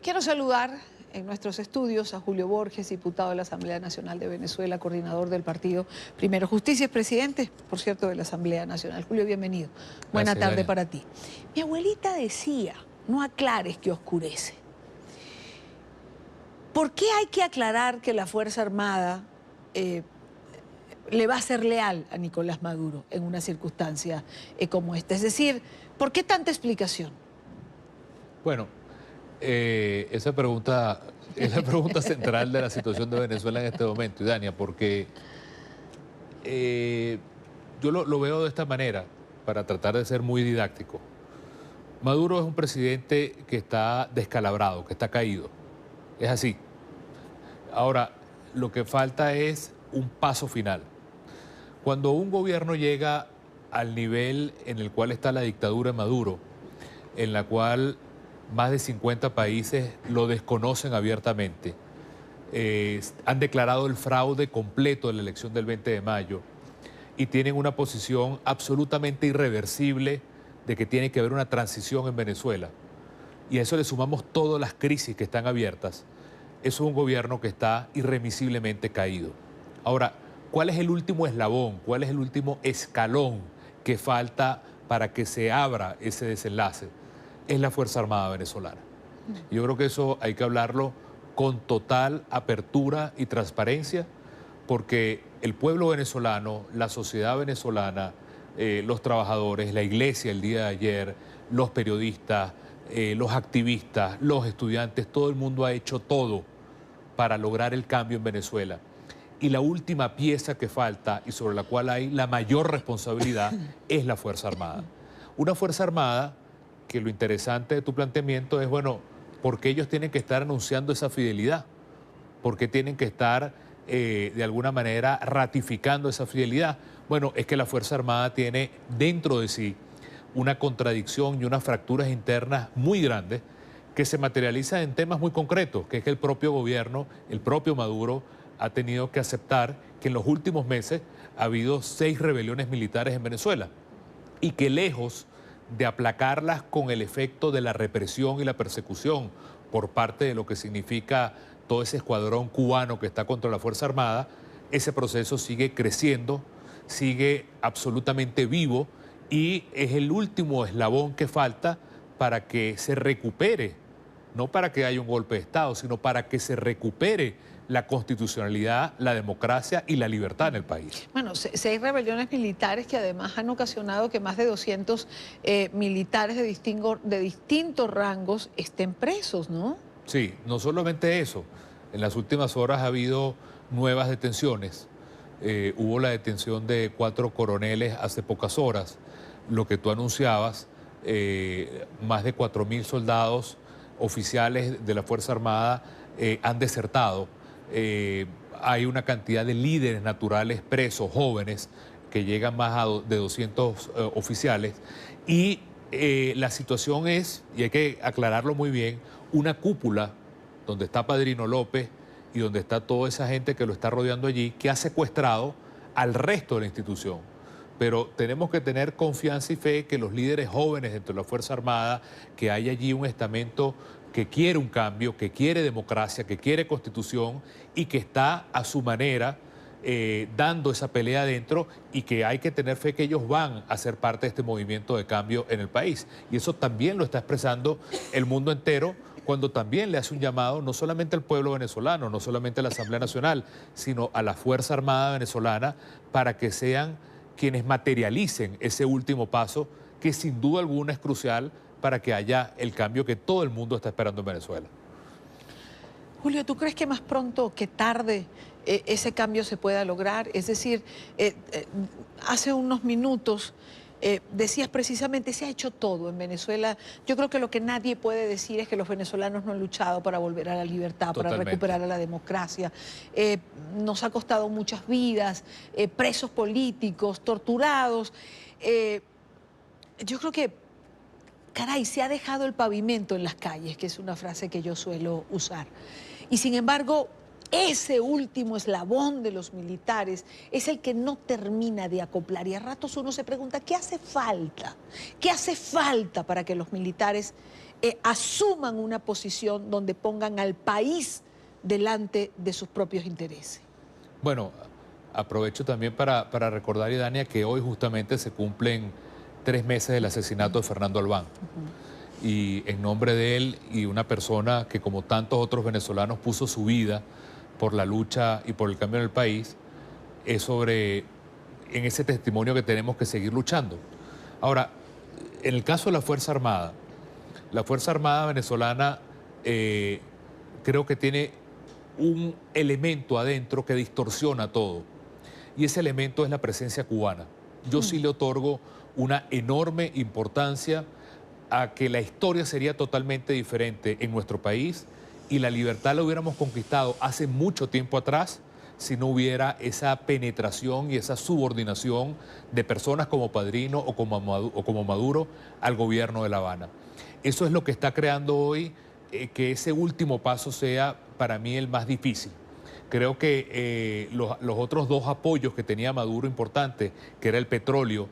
Quiero saludar en nuestros estudios a Julio Borges, diputado de la Asamblea Nacional de Venezuela, coordinador del partido Primero Justicia y presidente, por cierto, de la Asamblea Nacional. Julio, bienvenido. Buena tarde, Dania, para ti. Mi abuelita decía, no aclares que oscurece. ¿Por qué hay que aclarar que la Fuerza Armada le va a ser leal a Nicolás Maduro en una circunstancia como esta? Es decir, ¿por qué tanta explicación? Bueno, esa pregunta es la pregunta central de la situación de Venezuela en este momento, Dania, porque yo lo veo de esta manera, para tratar de ser muy didáctico. Maduro es un presidente que está descalabrado, que está caído. Es así. Ahora, lo que falta es un paso final. Cuando un gobierno llega al nivel en el cual está la dictadura de Maduro, en la cual más de 50 países lo desconocen abiertamente, han declarado el fraude completo de la elección del 20 de mayo y tienen una posición absolutamente irreversible de que tiene que haber una transición en Venezuela. Y a eso le sumamos todas las crisis que están abiertas. Eso es un gobierno que está irremisiblemente caído. Ahora, ¿cuál es el último eslabón? ¿Cuál es el último escalón que falta para que se abra ese desenlace? Es la Fuerza Armada venezolana. Yo creo que eso hay que hablarlo con total apertura y transparencia, porque el pueblo venezolano, la sociedad venezolana, los trabajadores, la iglesia el día de ayer, los periodistas, los activistas, los estudiantes, todo el mundo ha hecho todo para lograr el cambio en Venezuela. Y la última pieza que falta y sobre la cual hay la mayor responsabilidad es la Fuerza Armada. Una Fuerza Armada que lo interesante de tu planteamiento es, bueno, ¿por qué ellos tienen que estar anunciando esa fidelidad? ¿Por qué tienen que estar, de alguna manera, ratificando esa fidelidad? Bueno, es que la Fuerza Armada tiene dentro de sí una contradicción y unas fracturas internas muy grandes que se materializan en temas muy concretos, que es que el propio gobierno, el propio Maduro, ha tenido que aceptar que en los últimos meses ha habido 6 rebeliones militares en Venezuela y que lejos de aplacarlas con el efecto de la represión y la persecución por parte de lo que significa todo ese escuadrón cubano que está contra la Fuerza Armada, ese proceso sigue creciendo, sigue absolutamente vivo y es el último eslabón que falta para que se recupere, no para que haya un golpe de Estado, sino para que se recupere la constitucionalidad, la democracia y la libertad en el país. Bueno, 6 rebeliones militares que además han ocasionado que más de 200 militares de distintos rangos estén presos, ¿no? Sí, no solamente eso. En las últimas horas ha habido nuevas detenciones. Hubo la detención de 4 coroneles hace pocas horas. Lo que tú anunciabas, más de 4.000 soldados oficiales de la Fuerza Armada han desertado. Hay una cantidad de líderes naturales presos, jóvenes, que llegan más de 200 oficiales. Y la situación es, y hay que aclararlo muy bien, una cúpula donde está Padrino López y donde está toda esa gente que lo está rodeando allí, que ha secuestrado al resto de la institución. Pero tenemos que tener confianza y fe que los líderes jóvenes dentro de la Fuerza Armada, que hay allí un estamento que quiere un cambio, que quiere democracia, que quiere constitución y que está a su manera dando esa pelea adentro y que hay que tener fe que ellos van a ser parte de este movimiento de cambio en el país. Y eso también lo está expresando el mundo entero cuando también le hace un llamado no solamente al pueblo venezolano, no solamente a la Asamblea Nacional, sino a la Fuerza Armada venezolana para que sean quienes materialicen ese último paso que sin duda alguna es crucial para que haya el cambio que todo el mundo está esperando en Venezuela. Julio, ¿tú crees que más pronto que tarde ese cambio se pueda lograr? Es decir, hace unos minutos decías precisamente, se ha hecho todo en Venezuela. Yo creo que lo que nadie puede decir es que los venezolanos no han luchado para volver a la libertad, Totalmente. para recuperar a la democracia. Nos ha costado muchas vidas, presos políticos, torturados. Yo creo que, caray, se ha dejado el pavimento en las calles, que es una frase que yo suelo usar. Y sin embargo, ese último eslabón de los militares es el que no termina de acoplar. Y a ratos uno se pregunta, ¿qué hace falta? ¿Qué hace falta para que los militares asuman una posición donde pongan al país delante de sus propios intereses. Bueno, aprovecho también para recordar, Idania, que hoy justamente se cumplen 3 meses del asesinato de Fernando Albán. Y en nombre de él y una persona que, como tantos otros venezolanos, puso su vida por la lucha y por el cambio en el país, es en ese testimonio que tenemos que seguir luchando. Ahora, en el caso de la Fuerza Armada venezolana creo que tiene un elemento adentro que distorsiona todo. Y ese elemento es la presencia cubana. Yo sí le otorgo una enorme importancia a que la historia sería totalmente diferente en nuestro país y la libertad la hubiéramos conquistado hace mucho tiempo atrás si no hubiera esa penetración y esa subordinación de personas como Padrino o como Maduro al gobierno de La Habana. Eso es lo que está creando hoy que ese último paso sea para mí el más difícil. Creo que los otros dos apoyos que tenía Maduro importantes, que era el petróleo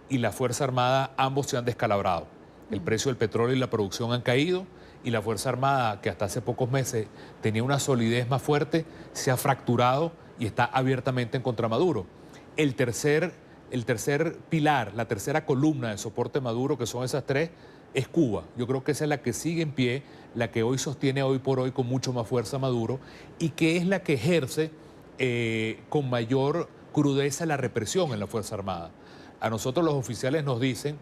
y la Fuerza Armada, ambos se han descalabrado. El precio del petróleo y la producción han caído y la Fuerza Armada, que hasta hace pocos meses tenía una solidez más fuerte, se ha fracturado y está abiertamente en contra de Maduro. El tercer pilar, la tercera columna de soporte de Maduro, que son esas tres, es Cuba. Yo creo que esa es la que sigue en pie, la que hoy sostiene hoy por hoy con mucho más fuerza Maduro y que es la que ejerce con mayor crudeza la represión en la Fuerza Armada. A nosotros los oficiales nos dicen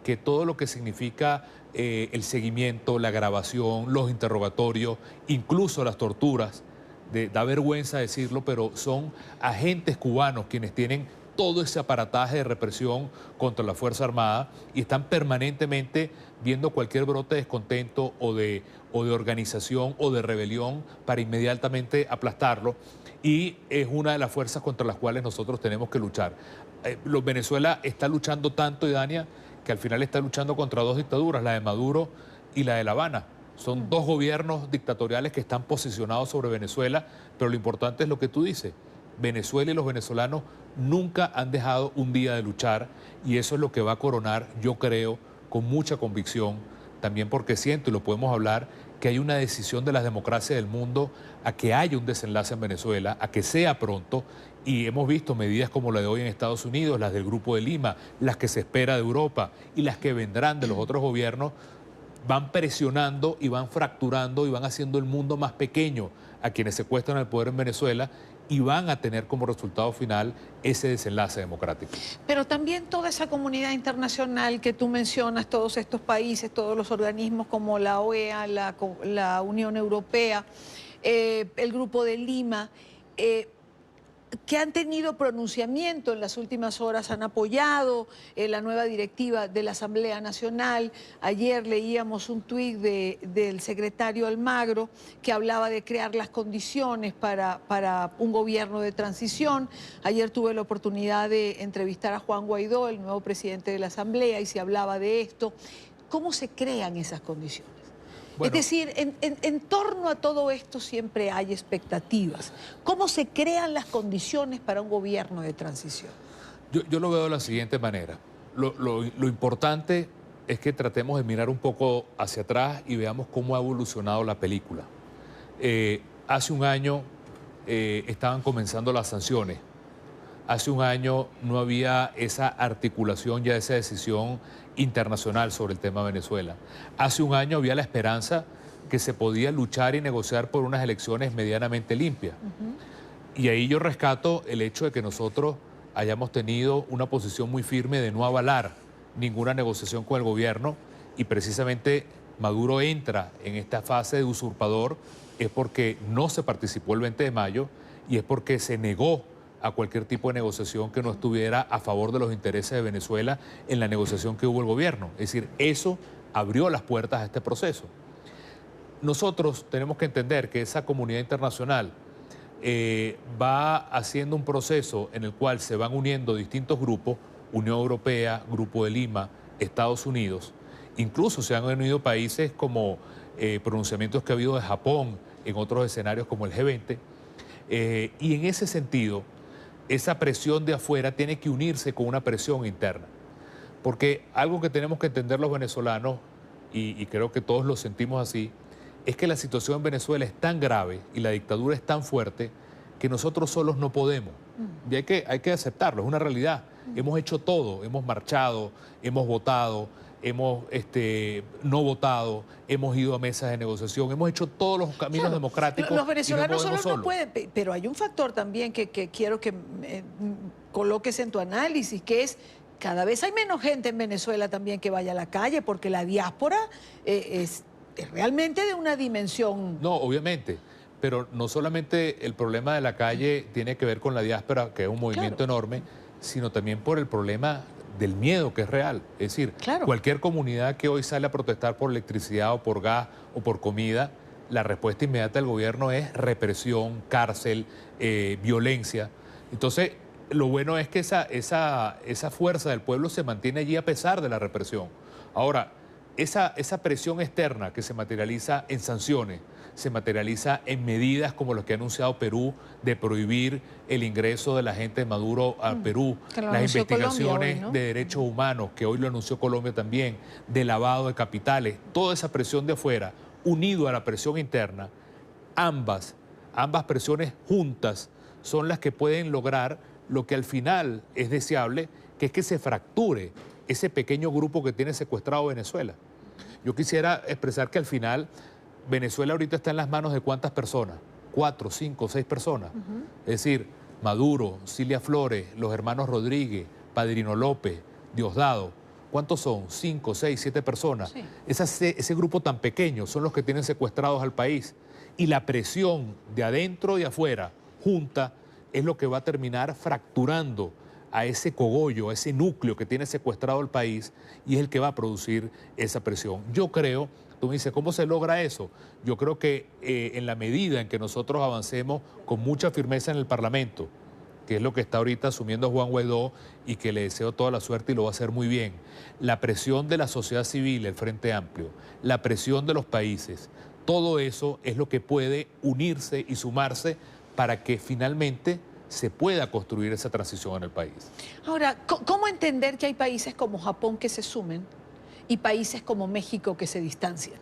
que todo lo que significa el seguimiento, la grabación, los interrogatorios, incluso las torturas, da vergüenza decirlo, pero son agentes cubanos quienes tienen todo ese aparataje de represión contra la Fuerza Armada y están permanentemente viendo cualquier brote de descontento o de organización o de rebelión para inmediatamente aplastarlo, y es una de las fuerzas contra las cuales nosotros tenemos que luchar. Venezuela está luchando tanto, Idania, que al final está luchando contra dos dictaduras, la de Maduro y la de La Habana. Son dos gobiernos dictatoriales que están posicionados sobre Venezuela, pero lo importante es lo que tú dices. Venezuela y los venezolanos nunca han dejado un día de luchar y eso es lo que va a coronar, yo creo, con mucha convicción, también porque siento, y lo podemos hablar, que hay una decisión de las democracias del mundo a que haya un desenlace en Venezuela, a que sea pronto, y hemos visto medidas como la de hoy en Estados Unidos, las del Grupo de Lima, las que se espera de Europa y las que vendrán de los otros gobiernos, van presionando y van fracturando y van haciendo el mundo más pequeño a quienes secuestran el poder en Venezuela y van a tener como resultado final ese desenlace democrático. Pero también toda esa comunidad internacional que tú mencionas, todos estos países, todos los organismos como la OEA, la Unión Europea, el Grupo de Lima, que han tenido pronunciamiento en las últimas horas, han apoyado la nueva directiva de la Asamblea Nacional. Ayer leíamos un tuit del secretario Almagro que hablaba de crear las condiciones para un gobierno de transición. Ayer tuve la oportunidad de entrevistar a Juan Guaidó, el nuevo presidente de la Asamblea, y se hablaba de esto. ¿Cómo se crean esas condiciones? Bueno, es decir, en torno a todo esto siempre hay expectativas. ¿Cómo se crean las condiciones para un gobierno de transición? Yo lo veo de la siguiente manera. Lo importante es que tratemos de mirar un poco hacia atrás y veamos cómo ha evolucionado la película. Hace un año estaban comenzando las sanciones. Hace un año no había esa articulación, ya esa decisión internacional sobre el tema de Venezuela. Hace un año había la esperanza que se podía luchar y negociar por unas elecciones medianamente limpias. Y ahí yo rescato el hecho de que nosotros hayamos tenido una posición muy firme de no avalar ninguna negociación con el gobierno, y precisamente Maduro entra en esta fase de usurpador es porque no se participó el 20 de mayo y es porque se negó a cualquier tipo de negociación que no estuviera a favor de los intereses de Venezuela en la negociación que hubo el gobierno. Es decir, eso abrió las puertas a este proceso. Nosotros tenemos que entender que esa comunidad internacional va haciendo un proceso en el cual se van uniendo distintos grupos, Unión Europea, Grupo de Lima, Estados Unidos, incluso se han unido países como pronunciamientos que ha habido de Japón en otros escenarios como el G20, y en ese sentido, esa presión de afuera tiene que unirse con una presión interna. Porque algo que tenemos que entender los venezolanos y creo que todos lo sentimos así, es que la situación en Venezuela es tan grave y la dictadura es tan fuerte que nosotros solos no podemos. Y hay que aceptarlo, es una realidad. Hemos hecho todo, hemos marchado, hemos votado, hemos no votado, hemos ido a mesas de negociación, hemos hecho todos los caminos democráticos. Los venezolanos y no solos no pueden, pero hay un factor también que quiero que coloques en tu análisis, que es cada vez hay menos gente en Venezuela también que vaya a la calle, porque la diáspora es realmente de una dimensión. No, obviamente, pero no solamente el problema de la calle tiene que ver con la diáspora, que es un movimiento enorme, sino también por el problema del miedo, que es real. Es decir, cualquier comunidad que hoy sale a protestar por electricidad o por gas o por comida, la respuesta inmediata del gobierno es represión, cárcel, violencia. Entonces, lo bueno es que esa fuerza del pueblo se mantiene allí a pesar de la represión. Ahora, esa presión externa que se materializa en sanciones, se materializa en medidas como las que ha anunciado Perú de prohibir el ingreso de la gente de Maduro a Perú, las investigaciones de derechos humanos, que hoy lo anunció Colombia también, de lavado de capitales, toda esa presión de afuera, unido a la presión interna, ambas presiones juntas son las que pueden lograr lo que al final es deseable, que es que se fracture ese pequeño grupo que tiene secuestrado Venezuela. Yo quisiera expresar que al final Venezuela ahorita está en las manos de ¿cuántas personas? 4, 5, 6 personas. Es decir, Maduro, Cilia Flores, los hermanos Rodríguez, Padrino López, Diosdado. ¿Cuántos son? 5, 6, 7 personas. Sí. Ese grupo tan pequeño son los que tienen secuestrados al país. Y la presión de adentro y afuera, junta, es lo que va a terminar fracturando a ese cogollo, a ese núcleo que tiene secuestrado el país, y es el que va a producir esa presión. Yo creo, tú me dices, ¿cómo se logra eso? Yo creo que en la medida en que nosotros avancemos con mucha firmeza en el Parlamento, que es lo que está ahorita asumiendo Juan Guaidó y que le deseo toda la suerte y lo va a hacer muy bien, la presión de la sociedad civil, el Frente Amplio, la presión de los países, todo eso es lo que puede unirse y sumarse para que finalmente se pueda construir esa transición en el país. Ahora, ¿cómo entender que hay países como Japón que se sumen y países como México que se distancian?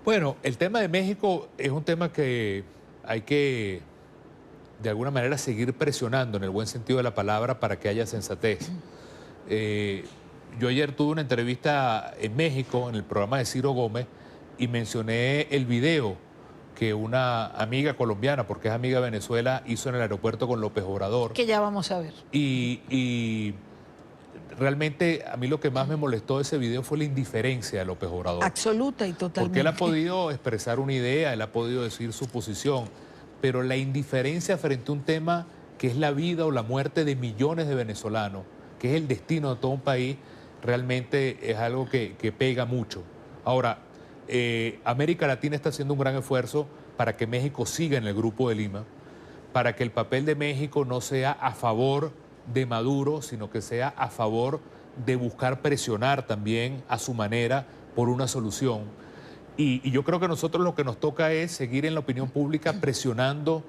Bueno, el tema de México es un tema que hay que, de alguna manera, seguir presionando en el buen sentido de la palabra para que haya sensatez. Yo ayer tuve una entrevista en México, en el programa de Ciro Gómez, y mencioné el video que una amiga colombiana, porque es amiga de Venezuela, hizo en el aeropuerto con López Obrador. Que ya vamos a ver. Y realmente a mí lo que más me molestó de ese video fue la indiferencia de López Obrador. Absoluta y totalmente. Porque él ha podido expresar una idea, él ha podido decir su posición, pero la indiferencia frente a un tema que es la vida o la muerte de millones de venezolanos, que es el destino de todo un país, realmente es algo que pega mucho. Ahora, América Latina está haciendo un gran esfuerzo para que México siga en el Grupo de Lima, para que el papel de México no sea a favor de Maduro, sino que sea a favor de buscar presionar también a su manera por una solución. Y yo creo que a nosotros lo que nos toca es seguir en la opinión pública presionando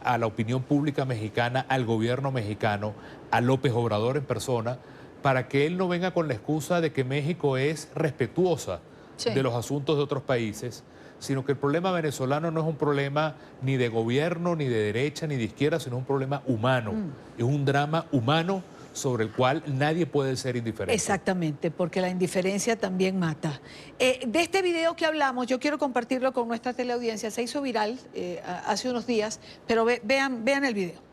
a la opinión pública mexicana, al gobierno mexicano, a López Obrador en persona, para que él no venga con la excusa de que México es respetuosa de los asuntos de otros países, sino que el problema venezolano no es un problema ni de gobierno, ni de derecha, ni de izquierda, sino un problema humano. Es un drama humano sobre el cual nadie puede ser indiferente. Exactamente, porque la indiferencia también mata. De este video que hablamos, yo quiero compartirlo con nuestra teleaudiencia. Se hizo viral hace unos días, pero vean el video.